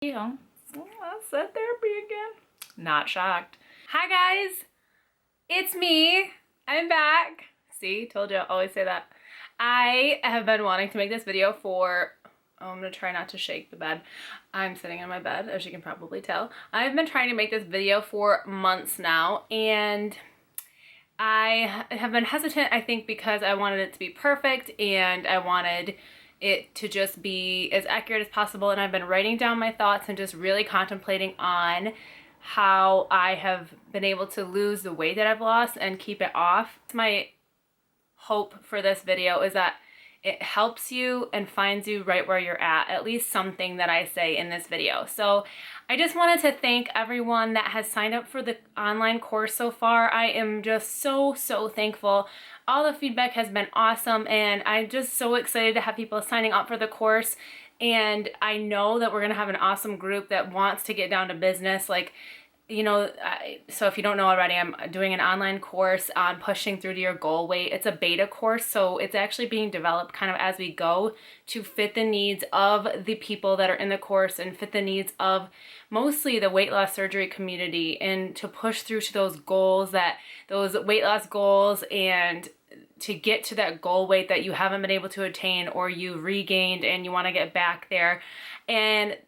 Yeah, said therapy again. Not shocked. Hi guys, it's me. I'm back. See, told you, I always say that. I have been wanting to make this video for, I'm gonna try not to shake the bed. I'm sitting on my bed, as you can probably tell. I've been trying to make this video for months now, and I have been hesitant, I think, because I wanted it to be perfect and I wanted it to just be as accurate as possible. And I've been writing down my thoughts and just really contemplating on how I have been able to lose the weight that I've lost and keep it off. My hope for this video is that it helps you and finds you right where you're at least something that I say in this video. So I just wanted to thank everyone that has signed up for the online course so far. I am just so thankful. All the feedback has been awesome, and I'm just so excited to have people signing up for the course. And I know that we're gonna have an awesome group that wants to get down to business. Like, you know, so if you don't know already, I'm doing an online course on pushing through to your goal weight. It's a beta course, so it's actually being developed kind of as we go to fit the needs of the people that are in the course and fit the needs of mostly the weight loss surgery community, and to push through to those goals, those weight loss goals, and to get to that goal weight that you haven't been able to attain or you regained and you want to get back there. And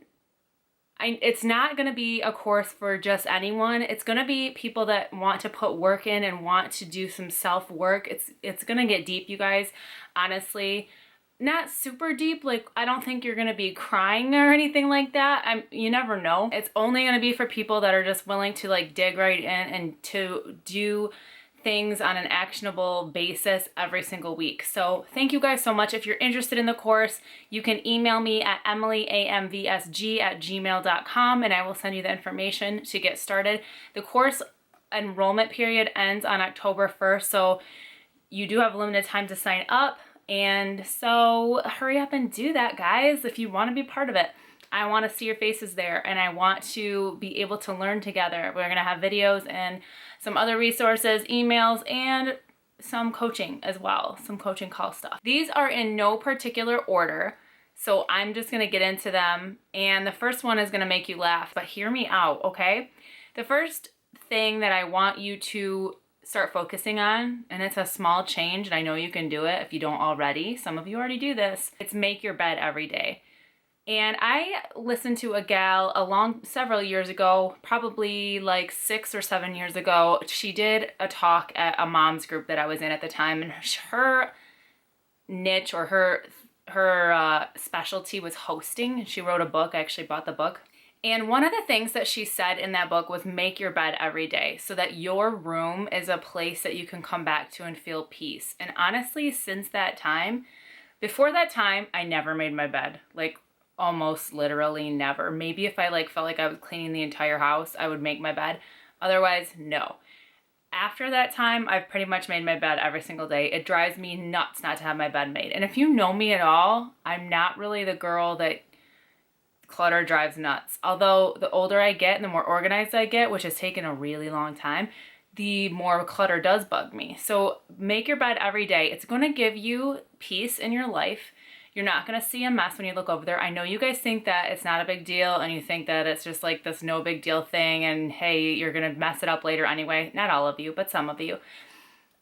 it's not going to be a course for just anyone. It's going to be people that want to put work in and want to do some self-work. It's going to get deep, you guys, honestly. Not super deep. Like, I don't think you're going to be crying or anything like that. You never know. It's only going to be for people that are just willing to like dig right in and to do things on an actionable basis every single week. So thank you guys so much. If you're interested in the course, you can email me at emilyamvsg@gmail.com and I will send you the information to get started. The course enrollment period ends on October 1st, so you do have limited time to sign up. And so hurry up and do that, guys, if you want to be part of it. I want to see your faces there, and I want to be able to learn together. We're going to have videos and some other resources, emails, and some coaching as well, some coaching call stuff. These are in no particular order, so I'm just going to get into them. And the first one is going to make you laugh, but hear me out, okay? The first thing that I want you to start focusing on, and it's a small change, and I know you can do it if you don't already. Some of you already do this. It's make your bed every day. And I listened to a gal several years ago, probably like 6 or 7 years ago. She did a talk at a mom's group that I was in at the time, and her niche or her specialty was hosting. She wrote a book. I actually bought the book. And one of the things that she said in that book was make your bed every day so that your room is a place that you can come back to and feel peace. And honestly, since that time, before that time, I never made my bed. Like, almost literally never. Maybe if I felt like I was cleaning the entire house, I would make my bed. Otherwise, no. After that time, I've pretty much made my bed every single day. It drives me nuts not to have my bed made. And if you know me at all, I'm not really the girl that clutter drives nuts. Although the older I get and the more organized I get, which has taken a really long time, the more clutter does bug me. So make your bed every day. It's going to give you peace in your life. You're not going to see a mess when you look over there. I know you guys think that it's not a big deal and you think that it's just like this no big deal thing and hey, you're going to mess it up later anyway. Not all of you, but some of you.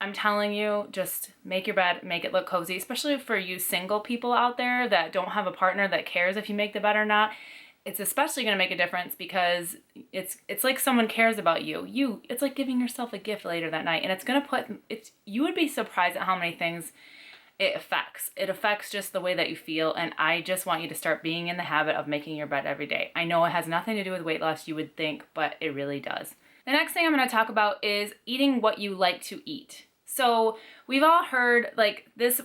I'm telling you, just make your bed, make it look cozy, especially for you single people out there that don't have a partner that cares if you make the bed or not. It's especially going to make a difference because it's like someone cares about you. It's like giving yourself a gift later that night, and it's going to you would be surprised at how many things it affects. It affects just the way that you feel, and I just want you to start being in the habit of making your bed every day. I know it has nothing to do with weight loss, you would think, but it really does. The next thing I'm going to talk about is eating what you like to eat. So we've all heard like this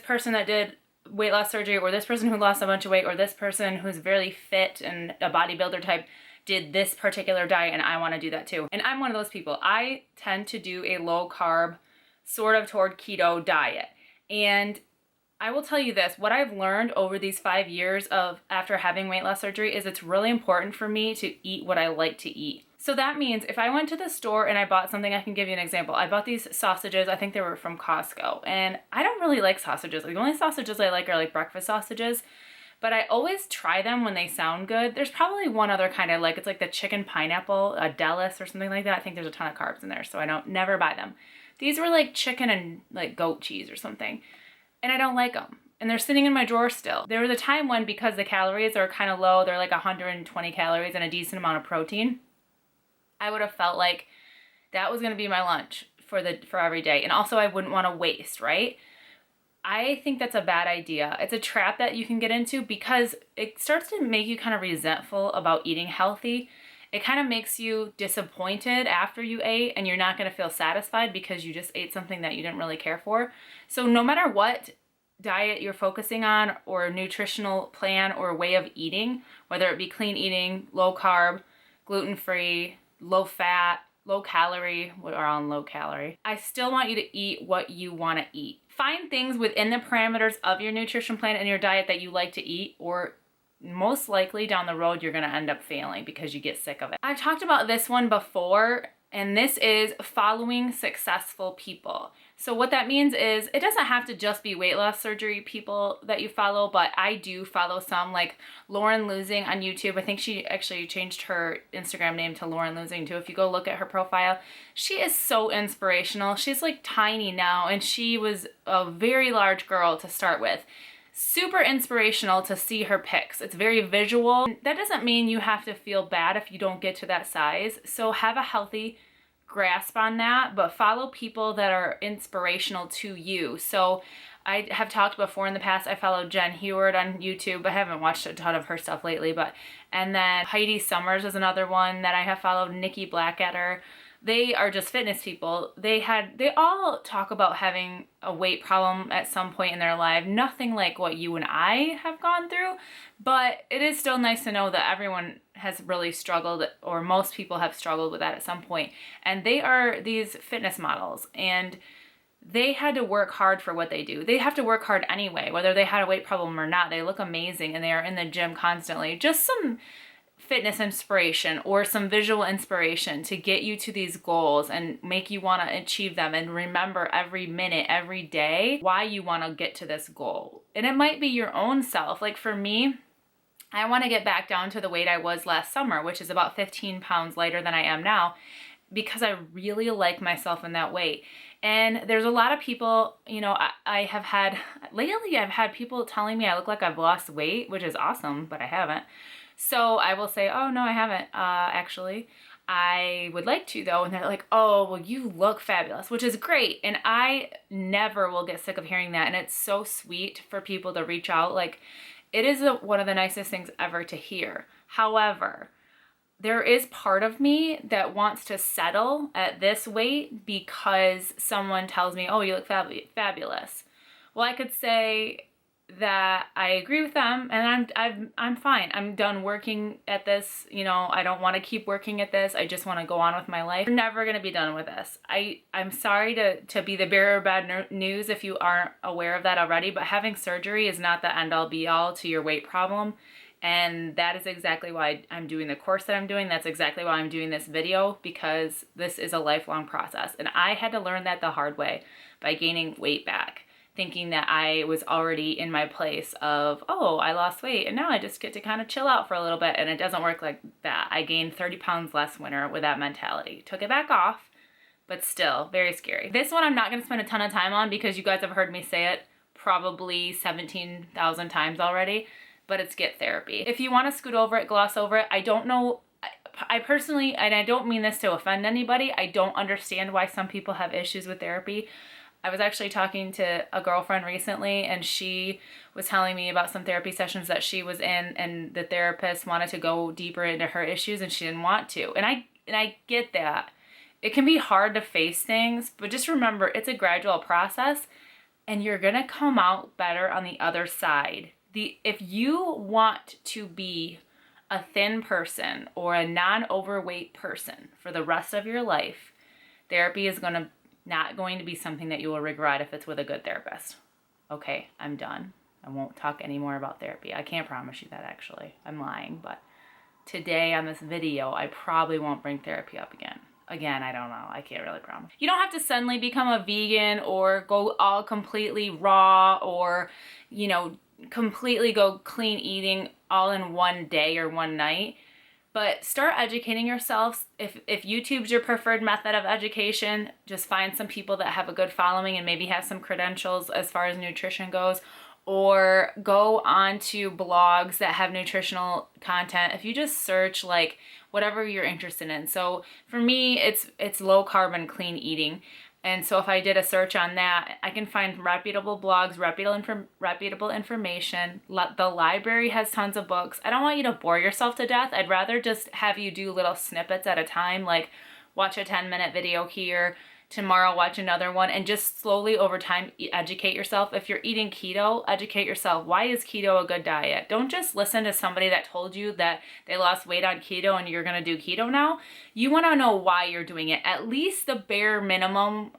person that did weight loss surgery, or this person who lost a bunch of weight, or this person who's very fit and a bodybuilder type did this particular diet, and I want to do that too. And I'm one of those people. I tend to do a low carb, sort of toward keto diet. And I will tell you this, what I've learned over these 5 years of after having weight loss surgery is it's really important for me to eat what I like to eat. So that means if I went to the store and I bought something, I can give you an example. I bought these sausages, I think they were from Costco, and I don't really like sausages. The only sausages I like are like breakfast sausages, but I always try them when they sound good. There's probably one other kind I like. It's like the chicken pineapple, a Delis or something like that. I think there's a ton of carbs in there, so I don't never buy them. These were like chicken and like goat cheese or something, and I don't like them. And they're sitting in my drawer still. There was a time when, because the calories are kind of low, they're like 120 calories and a decent amount of protein, I would have felt like that was going to be my lunch for every day. And also I wouldn't want to waste, right? I think that's a bad idea. It's a trap that you can get into because it starts to make you kind of resentful about eating healthy. It kind of makes you disappointed after you ate, and you're not going to feel satisfied because you just ate something that you didn't really care for. So no matter what diet you're focusing on, or nutritional plan or way of eating, whether it be clean eating, low carb, gluten-free, low fat, low calorie, we're on low calorie, I still want you to eat what you want to eat. Find things within the parameters of your nutrition plan and your diet that you like to eat, or most likely down the road you're going to end up failing because you get sick of it. I've talked about this one before, and this is following successful people. So what that means is it doesn't have to just be weight loss surgery people that you follow, but I do follow some, like Lauren Losing on YouTube. I think she actually changed her Instagram name to Lauren Losing too. If you go look at her profile, she is so inspirational. She's like tiny now, and she was a very large girl to start with. Super inspirational to see her pics. It's very visual. That doesn't mean you have to feel bad if you don't get to that size. So have a healthy grasp on that, but follow people that are inspirational to you. So I have talked before in the past, I followed Jen Heward on YouTube. I haven't watched a ton of her stuff lately, and then Heidi Summers is another one that I have followed, Nikki Blackadder. They are just fitness people. They all talk about having a weight problem at some point in their life. Nothing like what you and I have gone through, but it is still nice to know that everyone has really struggled, or most people have struggled with that at some point. And they are these fitness models, and they had to work hard for what they do. They have to work hard anyway, whether they had a weight problem or not. They look amazing, and they are in the gym constantly. Just some fitness inspiration or some visual inspiration to get you to these goals and make you want to achieve them, and remember every minute, every day, why you want to get to this goal. And it might be your own self. Like for me, I want to get back down to the weight I was last summer, which is about 15 pounds lighter than I am now, because I really like myself in that weight. And there's a lot of people, I've had people telling me I look like I've lost weight, which is awesome, but I haven't. So I will say, oh, no, I haven't, actually. I would like to, though. And they're like, oh, well, you look fabulous, which is great. And I never will get sick of hearing that. And it's so sweet for people to reach out. Like, it is one of the nicest things ever to hear. However, there is part of me that wants to settle at this weight because someone tells me, oh, you look fabulous. Well, I could say that I agree with them, and I'm fine. I'm done working at this. I don't want to keep working at this. I just want to go on with my life. We're never going to be done with this. I'm sorry to be the bearer of bad news if you aren't aware of that already, but having surgery is not the end all be all to your weight problem. And that is exactly why I'm doing the course that I'm doing. That's exactly why I'm doing this video, because this is a lifelong process. And I had to learn that the hard way by gaining weight back, thinking that I was already in my place of, oh, I lost weight and now I just get to kind of chill out for a little bit. And it doesn't work like that. I gained 30 pounds last winter with that mentality. Took it back off, but still very scary. This one I'm not going to spend a ton of time on because you guys have heard me say it probably 17,000 times already, but it's get therapy. If you want to scoot over it, gloss over it, I don't know. I personally, and I don't mean this to offend anybody, I don't understand why some people have issues with therapy. I was actually talking to a girlfriend recently, and she was telling me about some therapy sessions that she was in, and the therapist wanted to go deeper into her issues and she didn't want to. And I get that. It can be hard to face things, but just remember it's a gradual process and you're going to come out better on the other side. If you want to be a thin person or a non-overweight person for the rest of your life, therapy is not going to be something that you will regret if it's with a good therapist. Okay, I'm done. I won't talk anymore about therapy. I can't promise you that, actually. I'm lying, but today on this video, I probably won't bring therapy up again. Again, I don't know. I can't really promise. You don't have to suddenly become a vegan or go all completely raw or, completely go clean eating all in one day or one night, but start educating yourself. If YouTube's your preferred method of education, just find some people that have a good following and maybe have some credentials as far as nutrition goes, or go on to blogs that have nutritional content. If you just search like whatever you're interested in. So for me, it's low carb and clean eating. And so if I did a search on that, I can find reputable blogs, reputable information. The library has tons of books. I don't want you to bore yourself to death. I'd rather just have you do little snippets at a time, like watch a 10-minute video here, tomorrow watch another one, and just slowly over time educate yourself. If you're eating keto, educate yourself. Why is keto a good diet? Don't just listen to somebody that told you that they lost weight on keto and you're going to do keto now. You want to know why you're doing it, at least the bare minimum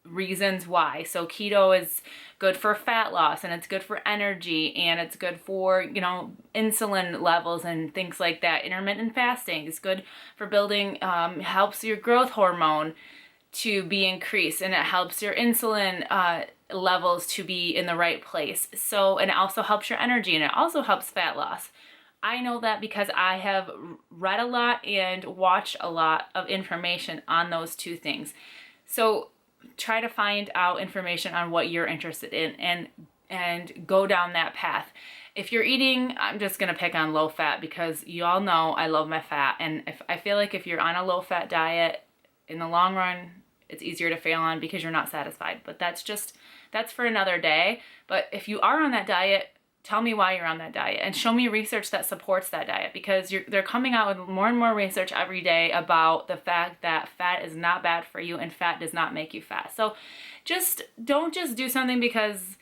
reasons why. So keto is good for fat loss, and it's good for energy, and it's good for, insulin levels and things like that. Intermittent fasting is good for building, helps your growth hormone to be increased, and it helps your insulin levels to be in the right place. So, and it also helps your energy, and it also helps fat loss. I know that because I have read a lot and watched a lot of information on those two things. So try to find out information on what you're interested in and go down that path. If you're eating, I'm just going to pick on low fat because you all know I love my fat. And I feel like if you're on a low fat diet, in the long run, it's easier to fail on because you're not satisfied. But that's for another day. But if you are on that diet, tell me why you're on that diet and show me research that supports that diet, because they're coming out with more and more research every day about the fact that fat is not bad for you and fat does not make you fat. So don't just do something because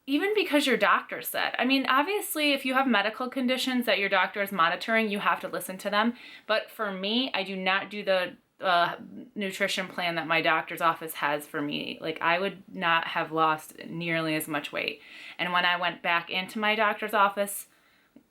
your doctor said. I mean, obviously, if you have medical conditions that your doctor is monitoring, you have to listen to them. But for me, I do not do the nutrition plan that my doctor's office has for me. Like, I would not have lost nearly as much weight. And when I went back into my doctor's office,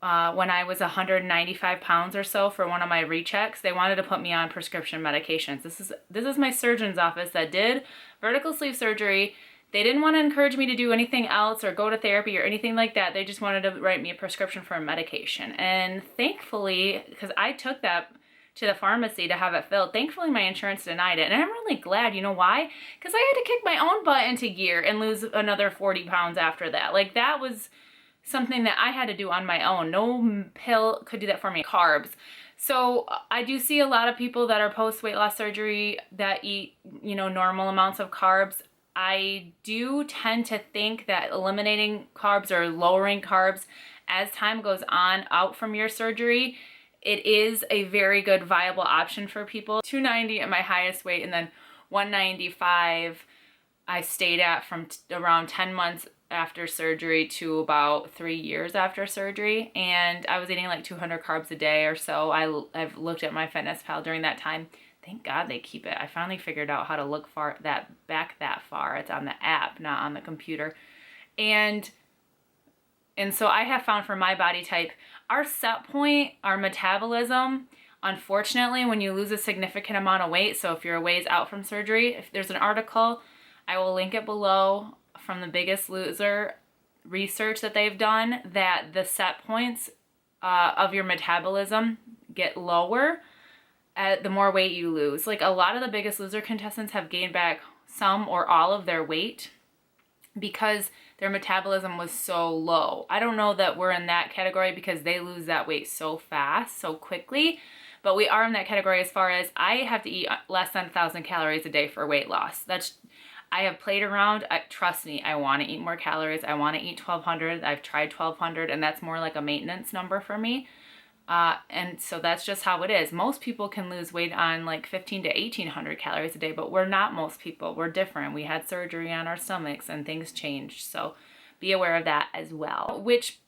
when I was 195 pounds or so for one of my rechecks, they wanted to put me on prescription medications. This is my surgeon's office that did vertical sleeve surgery. They didn't want to encourage me to do anything else or go to therapy or anything like that. They just wanted to write me a prescription for a medication. And thankfully, because I took that to the pharmacy to have it filled, thankfully my insurance denied it. And I'm really glad. You know why? Because I had to kick my own butt into gear and lose another 40 pounds after that. Like, that was something that I had to do on my own. No pill could do that for me. Carbs. So I do see a lot of people that are post weight loss surgery that eat, normal amounts of carbs. I do tend to think that eliminating carbs or lowering carbs as time goes on out from your surgery, it is a very good viable option for people. 290 at my highest weight, and then 195 I stayed at from around 10 months after surgery to about 3 years after surgery. And I was eating like 200 carbs a day or so. I've looked at MyFitnessPal during that time. Thank God they keep it. I finally figured out how to look back that far. It's on the app, not on the computer. And so I have found for my body type, our set point, our metabolism, unfortunately, when you lose a significant amount of weight, so if you're a ways out from surgery, if there's an article, I will link it below, from the Biggest Loser research that they've done, that the set points of your metabolism get lower the more weight you lose. Like, a lot of the Biggest Loser contestants have gained back some or all of their weight because their metabolism was so low. I don't know that we're in that category because they lose that weight so fast, so quickly, but we are in that category as far as I have to eat less than 1,000 calories a day for weight loss. I have played around. Trust me, I want to eat more calories. I want to eat 1,200. I've tried 1,200, and that's more like a maintenance number for me. And so that's just how it is. Most people can lose weight on like 1,500 to 1,800 calories a day, but we're not most people. We're different. We had surgery on our stomachs and things changed. So be aware of that as well. Which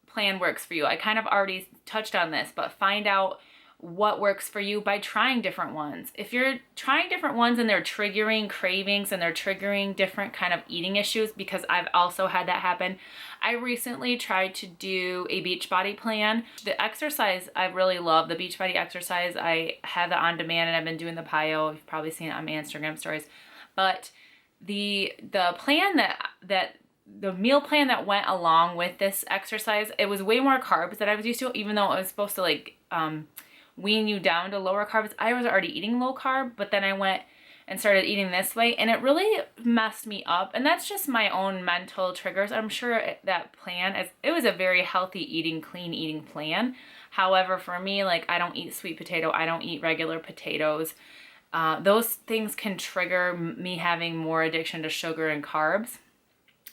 plan works for you? I kind of already touched on this, but find out what works for you by trying different ones. If you're trying different ones and they're triggering cravings and they're triggering different kind of eating issues, because I've also had that happen. I recently tried to do a Beachbody plan. The exercise I really love, the Beachbody exercise. I have it on demand and I've been doing the PYO. You've probably seen it on my Instagram stories. But the plan that the meal plan that went along with this exercise, it was way more carbs than I was used to, even though it was supposed to like wean you down to lower carbs. I was already eating low carb, but then I went and started eating this way, and it really messed me up. And that's just my own mental triggers. I'm sure that plan, it was a very healthy eating, clean eating plan. However, for me, like, I don't eat sweet potato, I don't eat regular potatoes. Those things can trigger me having more addiction to sugar and carbs.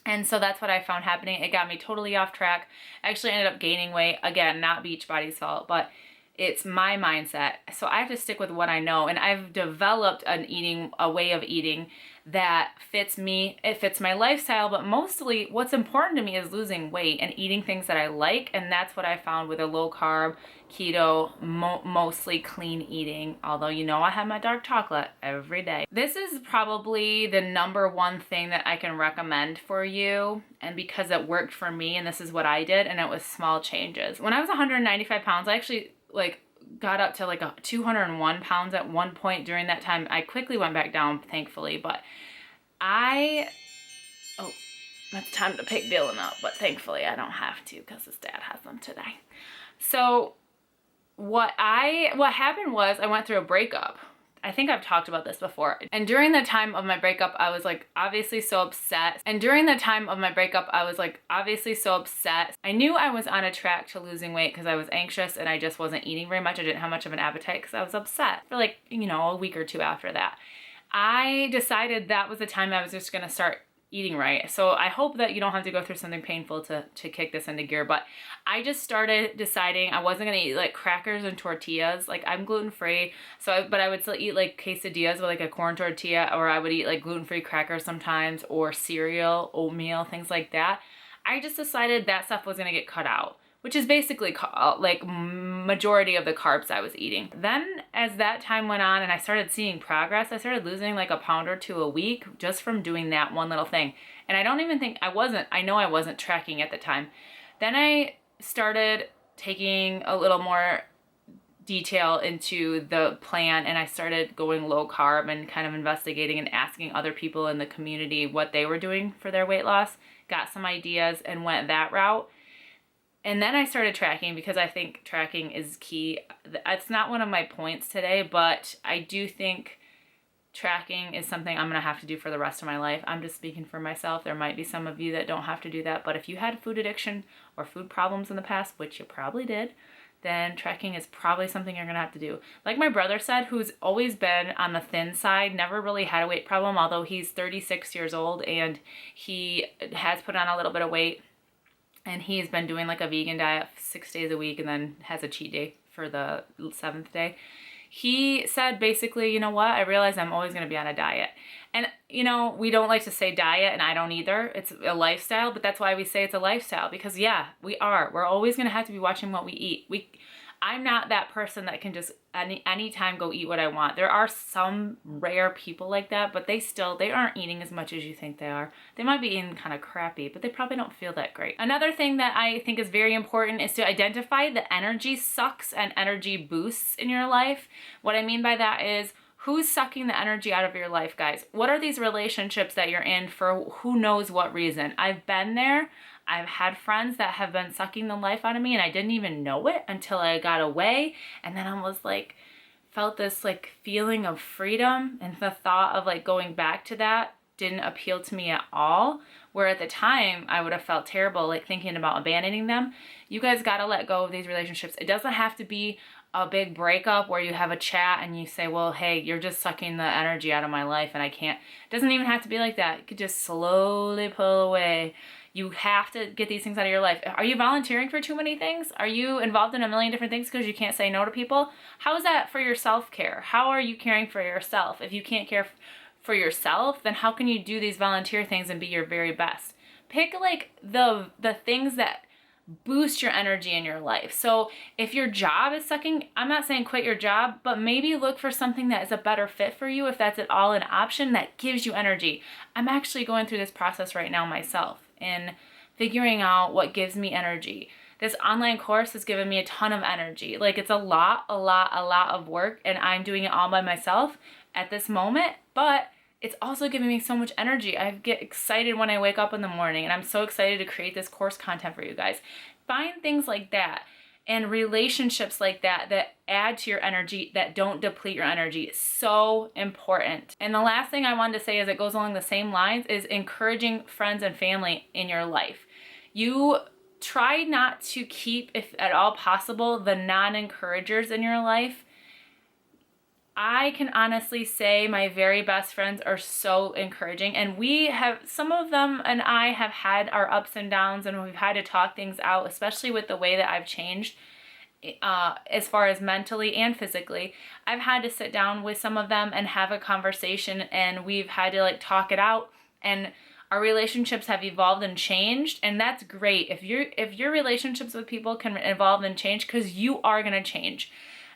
And so that's what I found happening. It got me totally off track. I actually ended up gaining weight. Again, not Beachbody's fault, but it's my mindset. So I have to stick with what I know. And I've developed a way of eating that fits me. It fits my lifestyle, but mostly what's important to me is losing weight and eating things that I like. And that's what I found with a low carb, keto, mostly clean eating. Although, you know, I have my dark chocolate every day. This is probably the number one thing that I can recommend for you. And because it worked for me, and this is what I did, and it was small changes. When I was 195 pounds, I actually got up to 201 pounds at one point during that time. I quickly went back down, thankfully, but that's time to pick Dylan up, but thankfully I don't have to because his dad has them today. So what happened was I went through a breakup. I think I've talked about this before. And during the time of my breakup, I was obviously so upset. I knew I was on a track to losing weight because I was anxious and I just wasn't eating very much. I didn't have much of an appetite because I was upset for a week or two after that. I decided that was the time I was just going to start eating right. So I hope that you don't have to go through something painful to kick this into gear. But I just started deciding I wasn't going to eat crackers and tortillas. I'm gluten-free. But I would still eat quesadillas with a corn tortilla, or I would eat gluten-free crackers sometimes, or cereal, oatmeal, things like that. I just decided that stuff was going to get cut out, which is basically majority of the carbs I was eating. Then as that time went on and I started seeing progress, I started losing a pound or two a week just from doing that one little thing. And I know I wasn't tracking at the time. Then I started taking a little more detail into the plan, and I started going low carb and kind of investigating and asking other people in the community what they were doing for their weight loss, got some ideas and went that route. And then I started tracking because I think tracking is key. It's not one of my points today, but I do think tracking is something I'm going to have to do for the rest of my life. I'm just speaking for myself. There might be some of you that don't have to do that, but if you had food addiction or food problems in the past, which you probably did, then tracking is probably something you're going to have to do. Like my brother said, who's always been on the thin side, never really had a weight problem, although he's 36 years old and he has put on a little bit of weight. And he's been doing a vegan diet 6 days a week and then has a cheat day for the 7th day. He said basically, you know what? I realize I'm always going to be on a diet. And, we don't like to say diet, and I don't either. It's a lifestyle, but that's why we say it's a lifestyle. Because, yeah, we are. We're always going to have to be watching what we eat. I'm not that person that can just anytime go eat what I want. There are some rare people like that, but they aren't eating as much as you think they are. They might be eating kind of crappy, but they probably don't feel that great. Another thing that I think is very important is to identify the energy sucks and energy boosts in your life. What I mean by that is, who's sucking the energy out of your life, guys? What are these relationships that you're in for who knows what reason? I've been there. I've had friends that have been sucking the life out of me and I didn't even know it until I got away. And then I was felt this feeling of freedom, and the thought of going back to that didn't appeal to me at all. Where at the time I would have felt terrible thinking about abandoning them. You guys got to let go of these relationships. It doesn't have to be a big breakup where you have a chat and you say, well, hey, you're just sucking the energy out of my life and I can't. It doesn't even have to be like that. You could just slowly pull away. You have to get these things out of your life. Are you volunteering for too many things? Are you involved in a million different things because you can't say no to people? How is that for your self-care? How are you caring for yourself? If you can't care for yourself, then how can you do these volunteer things and be your very best? Pick the things that boost your energy in your life. So if your job is sucking, I'm not saying quit your job, but maybe look for something that is a better fit for you if that's at all an option that gives you energy. I'm actually going through this process right now myself in figuring out what gives me energy. This online course has given me a ton of energy. It's a lot of work, and I'm doing it all by myself at this moment, but it's also giving me so much energy. I get excited when I wake up in the morning, and I'm so excited to create this course content for you guys. Find things like that and relationships like that that add to your energy, that don't deplete your energy. It's so important. And the last thing I wanted to say, as it goes along the same lines, is encouraging friends and family in your life. You try not to keep, if at all possible, the non-encouragers in your life. I can honestly say my very best friends are so encouraging, and we have, some of them and I have had our ups and downs, and we've had to talk things out, especially with the way that I've changed as far as mentally and physically. I've had to sit down with some of them and have a conversation, and we've had to like talk it out, and our relationships have evolved and changed, and that's great. If your relationships with people can evolve and change, because you are going to change,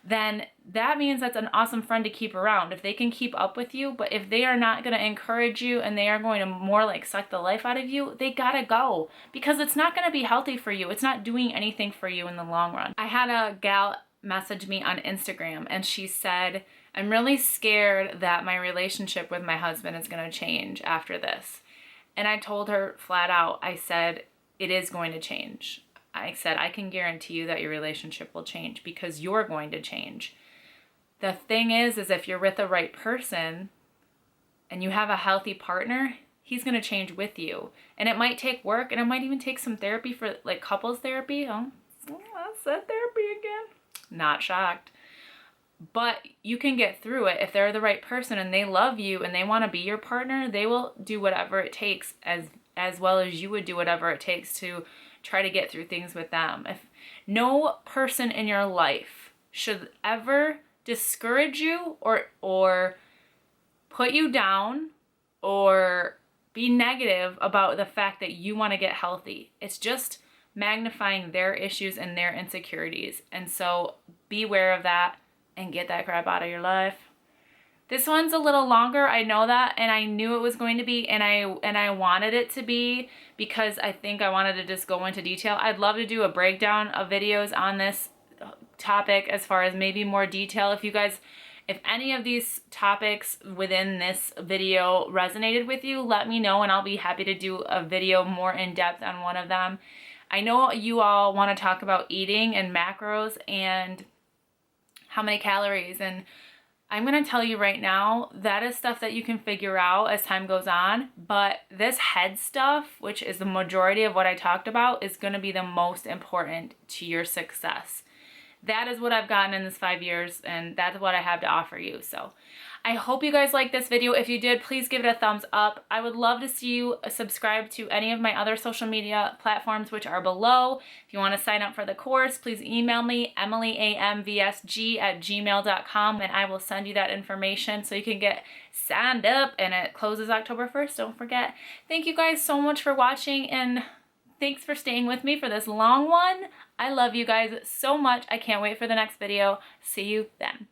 then that means that's an awesome friend to keep around if they can keep up with you. But if they are not going to encourage you and they are going to more like suck the life out of you, they gotta go, because it's not going to be healthy for you. It's not doing anything for you in the long run. I had a gal message me on Instagram, and she said, I'm really scared that my relationship with my husband is going to change after this. And I told her flat out, I said, it is going to change. I said, I can guarantee you that your relationship will change, because you're going to change. The thing is if you're with the right person and you have a healthy partner, he's going to change with you. And it might take work, and it might even take some therapy, for like couples therapy. Oh, I said therapy again. Not shocked. But you can get through it. If they're the right person and they love you and they want to be your partner, they will do whatever it takes, as well as you would do whatever it takes to try to get through things with them. If no person in your life should ever discourage you or put you down or be negative about the fact that you want to get healthy. It's just magnifying their issues and their insecurities. And so be aware of that and get that crap out of your life. This one's a little longer, I know that, and I knew it was going to be, and I wanted it to be, because I think I wanted to just go into detail. I'd love to do a breakdown of videos on this topic, as far as maybe more detail. If any of these topics within this video resonated with you, let me know, and I'll be happy to do a video more in depth on one of them. I know you all want to talk about eating and macros and how many calories, and I'm going to tell you right now, that is stuff that you can figure out as time goes on, but this head stuff, which is the majority of what I talked about, is going to be the most important to your success. That is what I've gotten in this 5 years, and that's what I have to offer you. So I hope you guys liked this video. If you did, please give it a thumbs up. I would love to see you subscribe to any of my other social media platforms, which are below. If you want to sign up for the course, please email me, emilyamvsg@gmail.com, and I will send you that information so you can get signed up, and it closes October 1st. Don't forget. Thank you guys so much for watching, and thanks for staying with me for this long one. I love you guys so much. I can't wait for the next video. See you then.